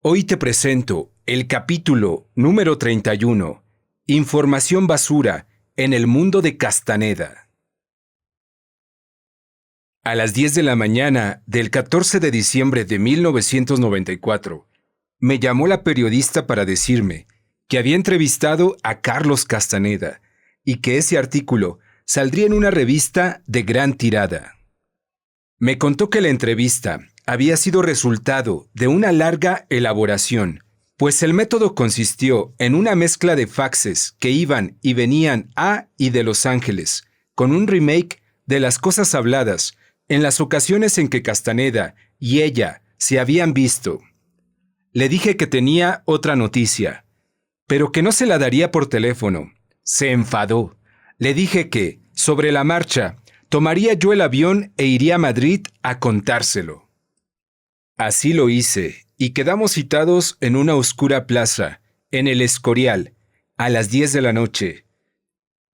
Hoy te presento el capítulo número 31, Información basura en el mundo de Castaneda. A las 10 de la mañana del 14 de diciembre de 1994, me llamó la periodista para decirme que había entrevistado a Carlos Castaneda y que ese artículo saldría en una revista de gran tirada. Me contó que la entrevista había sido resultado de una larga elaboración, pues el método consistió en una mezcla de faxes que iban y venían a y de Los Ángeles, con un remake de las cosas habladas en las ocasiones en que Castaneda y ella se habían visto. Le dije que tenía otra noticia, pero que no se la daría por teléfono. Se enfadó. Le dije que, sobre la marcha, tomaría yo el avión e iría a Madrid a contárselo. Así lo hice, y quedamos citados en una oscura plaza, en el Escorial, a las 10 de la noche.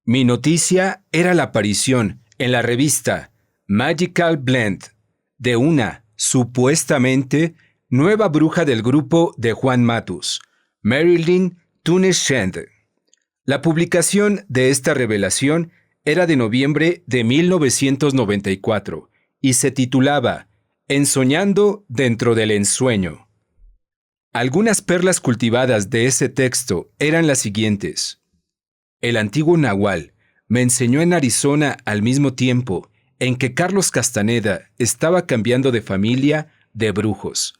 Mi noticia era la aparición, en la revista Magical Blend, de una, supuestamente, nueva bruja del grupo de Juan Matus, Marilyn Townshend. La publicación de esta revelación era de noviembre de 1994 y se titulaba Ensoñando dentro del ensueño. Algunas perlas cultivadas de ese texto eran las siguientes. El antiguo Nahual me enseñó en Arizona al mismo tiempo en que Carlos Castaneda estaba cambiando de familia de brujos.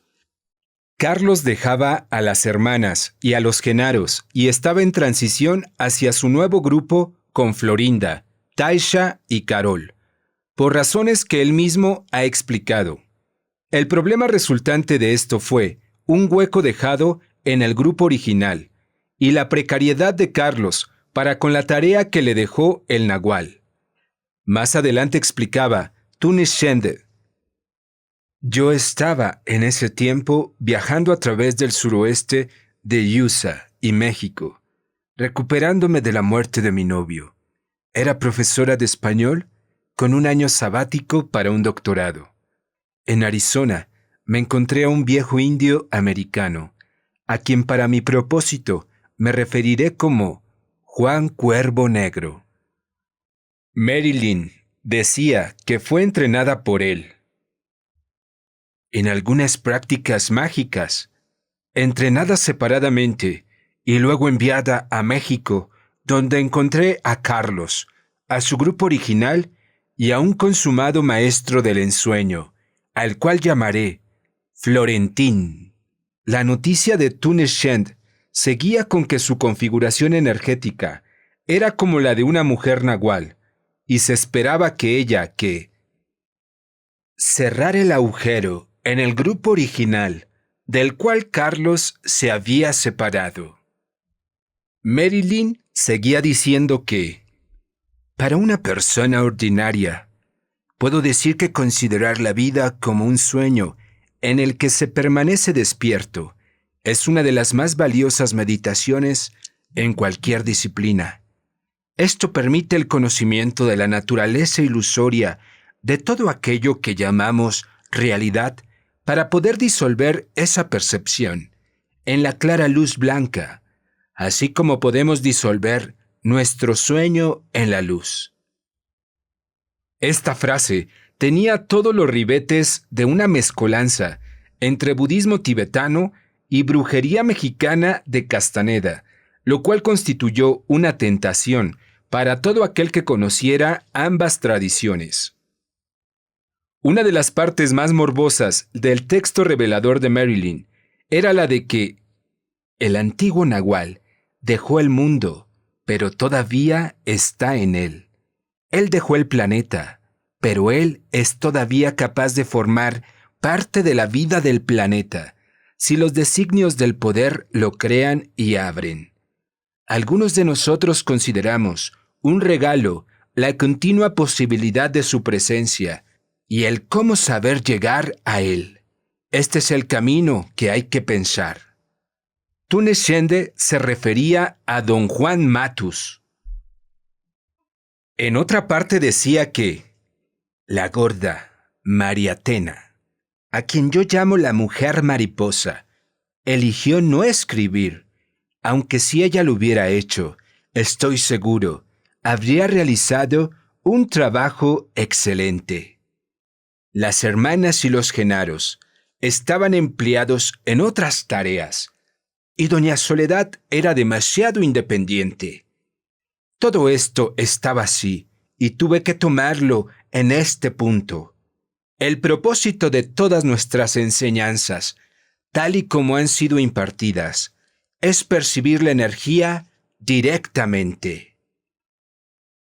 Carlos dejaba a las hermanas y a los Genaros y estaba en transición hacia su nuevo grupo con Florinda, Taisha y Carol, por razones que él mismo ha explicado. El problema resultante de esto fue un hueco dejado en el grupo original y la precariedad de Carlos para con la tarea que le dejó el Nahual. Más adelante explicaba Townshend. Yo estaba en ese tiempo viajando a través del suroeste de USA y México, recuperándome de la muerte de mi novio. Era profesora de español con un año sabático para un doctorado. En Arizona me encontré a un viejo indio americano, a quien para mi propósito me referiré como Juan Cuervo Negro. Marilyn decía que fue entrenada por él en algunas prácticas mágicas, entrenada separadamente y luego enviada a México, donde encontré a Carlos, a su grupo original y a un consumado maestro del ensueño, al cual llamaré Florentín. La noticia de Townshend seguía con que su configuración energética era como la de una mujer nahual, y se esperaba que ella cerrar el agujero en el grupo original del cual Carlos se había separado. Marilyn seguía diciendo que, para una persona ordinaria, puedo decir que considerar la vida como un sueño en el que se permanece despierto es una de las más valiosas meditaciones en cualquier disciplina. Esto permite el conocimiento de la naturaleza ilusoria de todo aquello que llamamos realidad para poder disolver esa percepción en la clara luz blanca, así como podemos disolver nuestro sueño en la luz. Esta frase tenía todos los ribetes de una mezcolanza entre budismo tibetano y brujería mexicana de Castaneda, lo cual constituyó una tentación para todo aquel que conociera ambas tradiciones. Una de las partes más morbosas del texto revelador de Marilyn era la de que el antiguo Nahual dejó el mundo, pero todavía está en él. Él dejó el planeta, pero él es todavía capaz de formar parte de la vida del planeta, si los designios del poder lo crean y abren. Algunos de nosotros consideramos un regalo la continua posibilidad de su presencia y el cómo saber llegar a él. Este es el camino que hay que pensar. Townshend se refería a don Juan Matus. En otra parte decía que la gorda María Tena, a quien yo llamo la mujer mariposa, eligió no escribir, aunque si ella lo hubiera hecho, estoy seguro, habría realizado un trabajo excelente. Las hermanas y los Genaros estaban empleados en otras tareas, y doña Soledad era demasiado independiente. Todo esto estaba así, y tuve que tomarlo en este punto. El propósito de todas nuestras enseñanzas, tal y como han sido impartidas, es percibir la energía directamente.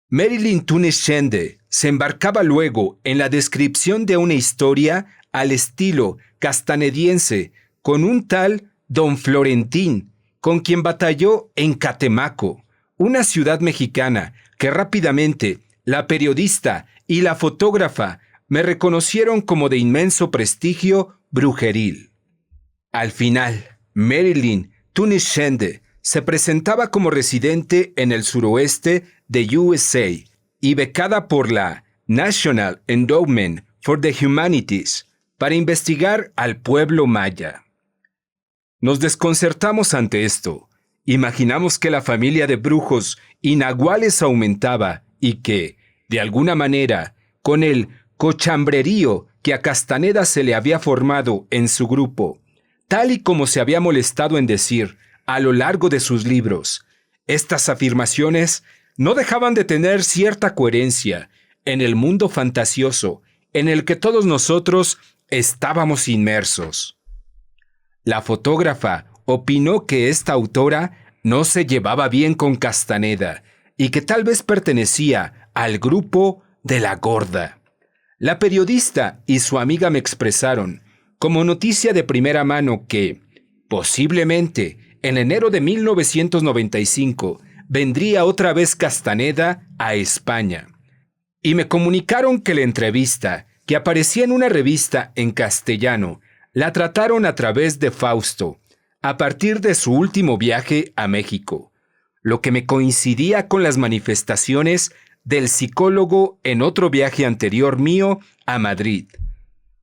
Marilyn Townshend se embarcaba luego en la descripción de una historia al estilo castanediense con un tal Don Florentín, con quien batalló en Catemaco, una ciudad mexicana que rápidamente la periodista y la fotógrafa me reconocieron como de inmenso prestigio brujeril. Al final, Marilyn Townshend se presentaba como residente en el suroeste de USA y becada por la National Endowment for the Humanities para investigar al pueblo maya. Nos desconcertamos ante esto. Imaginamos que la familia de brujos y nahuales aumentaba y que, de alguna manera, con el cochambrerío que a Castaneda se le había formado en su grupo, tal y como se había molestado en decir a lo largo de sus libros, estas afirmaciones no dejaban de tener cierta coherencia en el mundo fantasioso en el que todos nosotros estábamos inmersos. La fotógrafa opinó que esta autora no se llevaba bien con Castaneda y que tal vez pertenecía al grupo de la Gorda. La periodista y su amiga me expresaron, como noticia de primera mano, que, posiblemente, en enero de 1995, vendría otra vez Castaneda a España. Y me comunicaron que la entrevista, que aparecía en una revista en castellano, la trataron a través de Fausto, a partir de su último viaje a México, lo que me coincidía con las manifestaciones del psicólogo en otro viaje anterior mío a Madrid.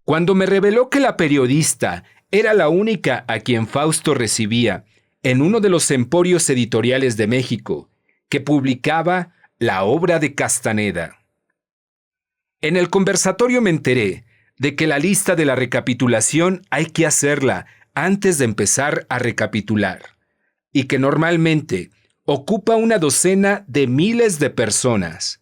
Cuando me reveló que la periodista era la única a quien Fausto recibía en uno de los emporios editoriales de México, que publicaba la obra de Castaneda. En el conversatorio me enteré de que la lista de la recapitulación hay que hacerla antes de empezar a recapitular, y que normalmente ocupa una docena de miles de personas.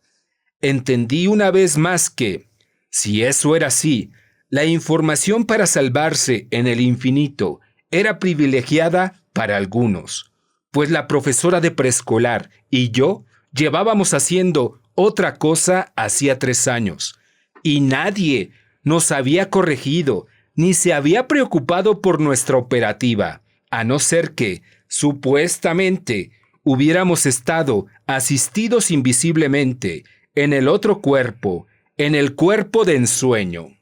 Entendí una vez más que, si eso era así, la información para salvarse en el infinito era privilegiada para algunos, pues la profesora de preescolar y yo llevábamos haciendo otra cosa hacía 3 años, y nadie nos había corregido ni se había preocupado por nuestra operativa, a no ser que, supuestamente, hubiéramos estado asistidos invisiblemente en el otro cuerpo, en el cuerpo de ensueño.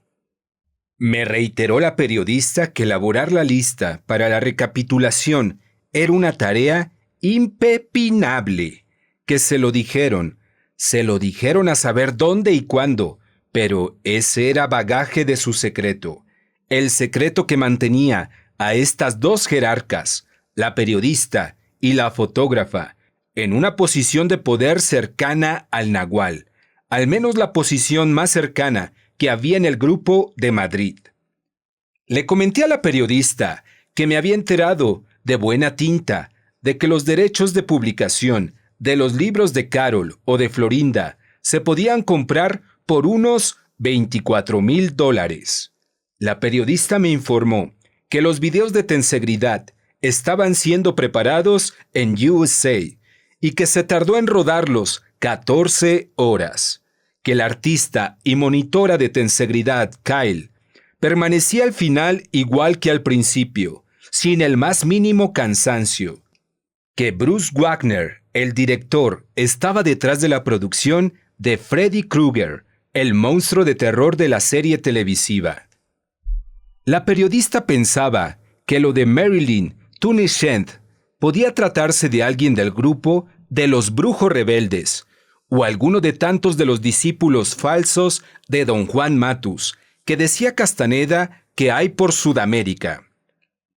Me reiteró la periodista que elaborar la lista para la recapitulación era una tarea impepinable, que se lo dijeron a saber dónde y cuándo, pero ese era bagaje de su secreto, el secreto que mantenía a estas dos jerarcas, la periodista y la fotógrafa, en una posición de poder cercana al nahual, al menos la posición más cercana que había en el grupo de Madrid. Le comenté a la periodista que me había enterado de buena tinta de que los derechos de publicación de los libros de Carol o de Florinda se podían comprar por unos $24,000. La periodista me informó que los videos de Tensegridad estaban siendo preparados en USA y que se tardó en rodarlos 14 horas. Que el artista y monitora de Tensegridad, Kyle, permanecía al final igual que al principio, sin el más mínimo cansancio. Que Bruce Wagner, el director, estaba detrás de la producción de Freddy Krueger, el monstruo de terror de la serie televisiva. La periodista pensaba que lo de Marilyn Townshend podía tratarse de alguien del grupo de los brujos rebeldes, o alguno de tantos de los discípulos falsos de don Juan Matus, que decía Castaneda que hay por Sudamérica.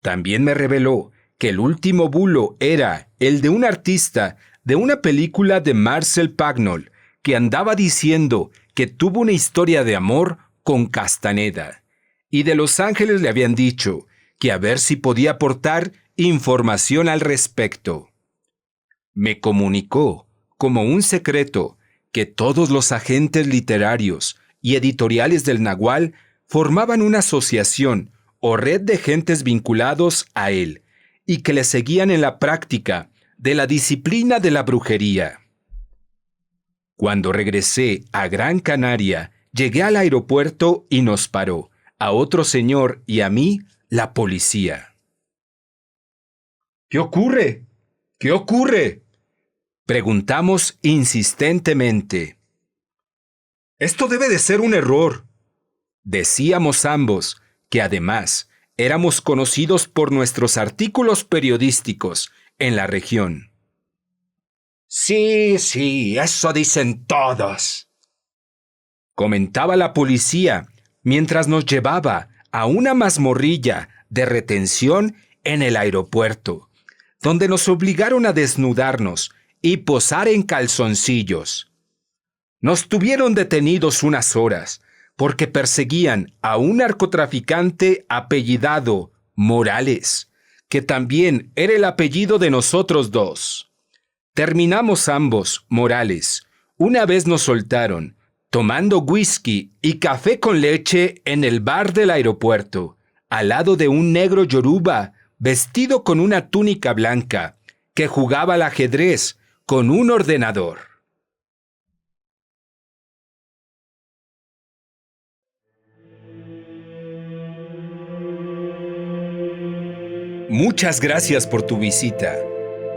También me reveló que el último bulo era el de un artista de una película de Marcel Pagnol que andaba diciendo que tuvo una historia de amor con Castaneda, y de Los Ángeles le habían dicho que a ver si podía aportar información al respecto. Me comunicó, como un secreto, que todos los agentes literarios y editoriales del Nagual formaban una asociación o red de gentes vinculados a él y que le seguían en la práctica de la disciplina de la brujería. Cuando regresé a Gran Canaria, llegué al aeropuerto y nos paró, a otro señor y a mí, la policía. ¿Qué ocurre? ¿Qué ocurre?, preguntamos insistentemente. Esto debe de ser un error. Decíamos ambos que además éramos conocidos por nuestros artículos periodísticos en la región. Sí, eso dicen todos, comentaba la policía mientras nos llevaba a una mazmorrilla de retención en el aeropuerto, donde nos obligaron a desnudarnos y posar en calzoncillos. Nos tuvieron detenidos unas horas porque perseguían a un narcotraficante apellidado Morales, que también era el apellido de nosotros dos. Terminamos ambos, Morales. Una vez nos soltaron, tomando whisky y café con leche en el bar del aeropuerto, al lado de un negro yoruba vestido con una túnica blanca, que jugaba al ajedrez con un ordenador. Muchas gracias por tu visita.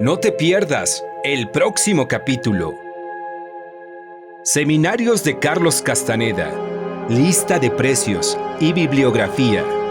No te pierdas el próximo capítulo. Seminarios de Carlos Castaneda. Lista de precios y bibliografía.